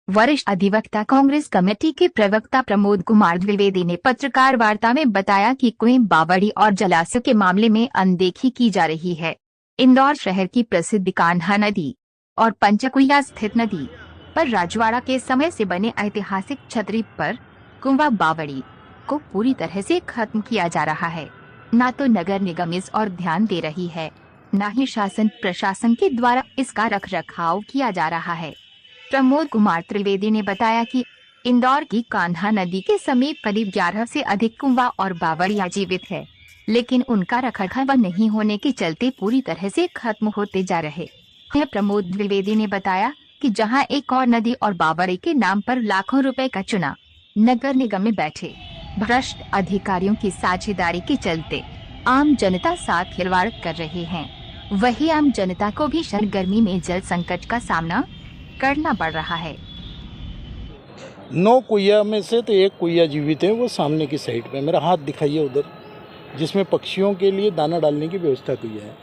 वरिष्ठ अधिवक्ता कांग्रेस कमेटी के प्रवक्ता प्रमोद कुमार द्विवेदी ने पत्रकार वार्ता में बताया कि कुएं, बावड़ी और जलाशय के मामले में अनदेखी की जा रही है। इंदौर शहर की प्रसिद्ध कान्हा नदी और पंचकुला स्थित नदी पर राजवाड़ा के समय से बने ऐतिहासिक छतरी पर कुआं, बावड़ी को पूरी तरह से खत्म किया जा रहा है। न तो नगर निगम इस और ध्यान दे रही है, न ही शासन प्रशासन के द्वारा इसका रखरखाव किया जा रहा है। प्रमोद कुमार त्रिवेदी ने बताया कि इंदौर की कान्हा नदी के समीप करीब 11 से अधिक कुआं और बावड़ियां जीवित है, लेकिन उनका रखरखाव नहीं होने के चलते पूरी तरह से खत्म होते जा रहे हैं। प्रमोद द्विवेदी ने बताया कि जहां एक और नदी और बावड़ी के नाम पर लाखों रुपए का चुना नगर निगम में बैठे भ्रष्ट अधिकारियों की साझेदारी के चलते आम जनता साथ खिलवाड़ कर रहे हैं, वही आम जनता को भीषण गर्मी में जल संकट का सामना करना पड़ रहा है। 9 कुइया में से तो एक कुइया जीवित है, वो सामने की साइड पे मेरा हाथ दिखाइए उधर, जिसमें पक्षियों के लिए दाना डालने की व्यवस्था की है।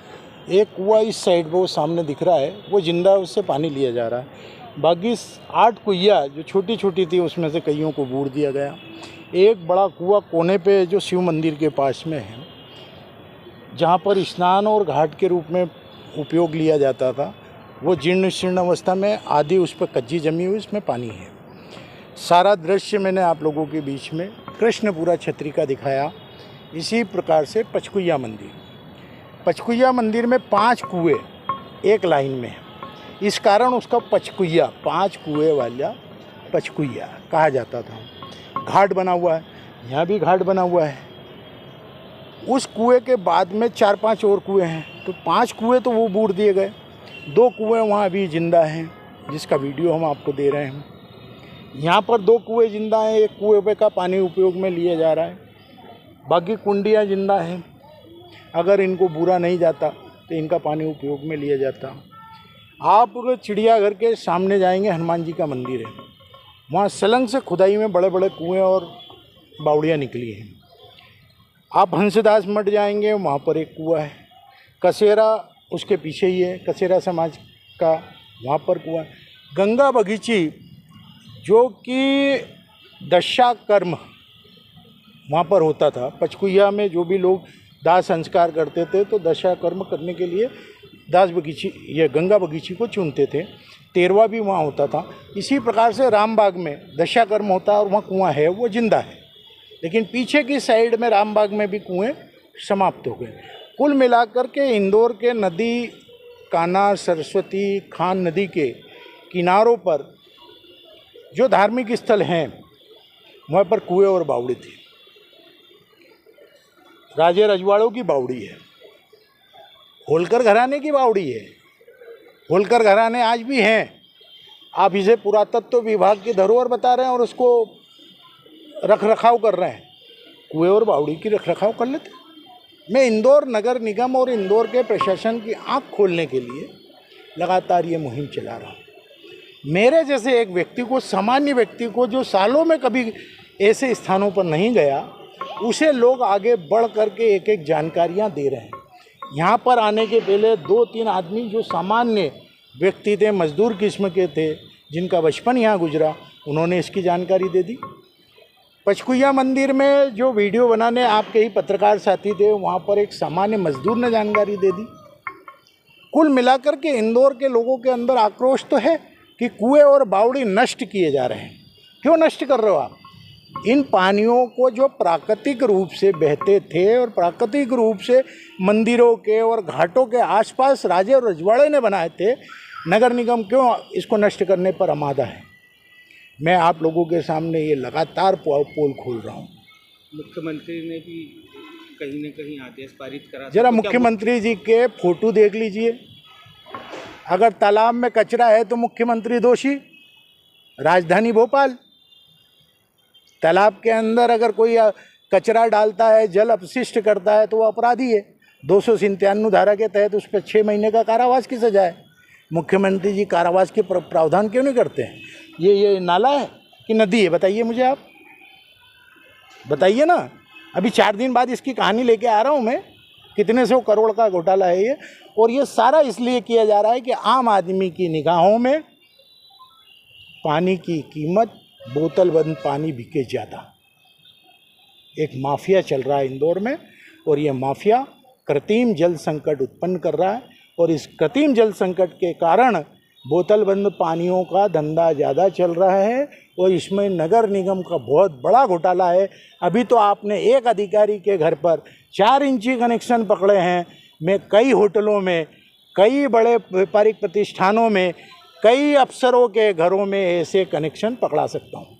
एक कुआं इस साइड पे वो सामने दिख रहा है, वो जिंदा है, उससे पानी लिया जा रहा है। बाकी 8 कुइया जो छोटी छोटी थी उसमें से कईयों को बूड़ दिया गया। एक बड़ा कुआं कोने पे जो शिव मंदिर के पास में है, जहाँ पर स्नान और घाट के रूप में उपयोग लिया जाता था, वो जीर्ण शीर्ण अवस्था में, आधी उस पर कच्ची जमी हुई, उसमें पानी है। सारा दृश्य मैंने आप लोगों के बीच में कृष्णपुरा छतरी का दिखाया। इसी प्रकार से पचकुइया मंदिर में 5 कुएं एक लाइन में है, इस कारण उसका पचकुइया, 5 कुएं वाला पचकुइया कहा जाता था। घाट बना हुआ है, यहाँ भी घाट बना हुआ है। उस कुएं के बाद में 4-5 और कुएं हैं, तो 5 कुएं तो वो बूड़ दिए गए। 2 कुएं वहाँ अभी जिंदा हैं, जिसका वीडियो हम आपको दे रहे हैं। यहाँ पर 2 कुएं जिंदा हैं, एक कुएं पे का पानी उपयोग में लिया जा रहा है, बाकी कुंडियाँ जिंदा हैं। अगर इनको बूरा नहीं जाता तो इनका पानी उपयोग में लिया जाता। आप चिड़ियाघर के सामने जाएंगे, हनुमान जी का मंदिर है, वहाँ सलंग से खुदाई में बड़े बड़े कुएँ और बावड़ियाँ निकली हैं। आप हंसदास मठ जाएंगे, वहाँ पर एक कुआं है। कसेरा उसके पीछे ही है, कसेरा समाज का, वहाँ पर कुआं। गंगा बगीची जो कि दशा कर्म वहाँ पर होता था। पचकुइया में जो भी लोग दाह संस्कार करते थे तो दशा कर्म करने के लिए दास बगीची या गंगा बगीची को चुनते थे। 13वां भी वहाँ होता था। इसी प्रकार से रामबाग में दशा कर्म होता है और वहाँ कुआं है, वो जिंदा है, लेकिन पीछे की साइड में रामबाग में भी कुएं समाप्त हो गए। कुल मिलाकर के इंदौर के नदी, कान्हा, सरस्वती, खान नदी के किनारों पर जो धार्मिक स्थल हैं, वहाँ पर कुएं और बावड़ी थी। राजे रजवाड़ों की बावड़ी है, होलकर घराने की बावड़ी है। होलकर घराने आज भी हैं। आप इसे पुरातत्व विभाग की धरोहर बता रहे हैं और उसको रख रखाव कर रहे हैं। कुएं और बावड़ी की रख रखाव कर लेते। मैं इंदौर नगर निगम और इंदौर के प्रशासन की आंख खोलने के लिए लगातार ये मुहिम चला रहा हूँ। मेरे जैसे एक व्यक्ति को, सामान्य व्यक्ति को, जो सालों में कभी ऐसे स्थानों पर नहीं गया, उसे लोग आगे बढ़ करके एक एक जानकारियाँ दे रहे हैं। यहाँ पर आने के पहले 2-3 आदमी जो सामान्य व्यक्ति थे, मजदूर किस्म के थे, जिनका बचपन यहाँ गुजरा, उन्होंने इसकी जानकारी दे दी। पचकुइया मंदिर में जो वीडियो बनाने आपके ही पत्रकार साथी थे, वहाँ पर एक सामान्य मजदूर ने जानकारी दे दी। कुल मिलाकर के इंदौर के लोगों के अंदर आक्रोश तो है कि कुएं और बावड़ी नष्ट किए जा रहे हैं। क्यों नष्ट कर रहे हो आप? इन पानियों को जो प्राकृतिक रूप से बहते थे और प्राकृतिक रूप से मंदिरों के और घाटों के आसपास राजे और रजवाड़े ने बनाए थे, नगर निगम क्यों इसको नष्ट करने पर आमादा है? मैं आप लोगों के सामने ये लगातार पोल खोल रहा हूँ। मुख्यमंत्री ने भी कहीं न कहीं आदेश पारित करा। जरा मुख्यमंत्री जी के फोटो देख लीजिए। अगर तालाब में कचरा है तो मुख्यमंत्री दोषी, राजधानी भोपाल। तालाब के अंदर अगर कोई कचरा डालता है, जल अपशिष्ट करता है, तो वो अपराधी है। 297 धारा के तहत उस पर 6 महीने का कारावास की सजा है। मुख्यमंत्री जी कारावास के प्रावधान क्यों नहीं करते हैं? ये नाला है कि नदी है? बताइए मुझे, आप बताइए ना। अभी 4 दिन बाद इसकी कहानी लेके आ रहा हूँ मैं। कितने 100 करोड़ का घोटाला है ये, और ये सारा इसलिए किया जा रहा है कि आम आदमी की निगाहों में पानी की कीमत बोतल बंद पानी बिके ज़्यादा। एक माफिया चल रहा है इंदौर में और ये माफिया कृत्रिम जल संकट उत्पन्न कर रहा है और इस कृत्रिम जल संकट के कारण बोतल बंद पानियों का धंधा ज़्यादा चल रहा है और इसमें नगर निगम का बहुत बड़ा घोटाला है। अभी तो आपने एक अधिकारी के घर पर 4 इंची कनेक्शन पकड़े हैं। मैं कई होटलों में, कई बड़े व्यापारिक प्रतिष्ठानों में, कई अफसरों के घरों में ऐसे कनेक्शन पकड़ा सकता हूँ।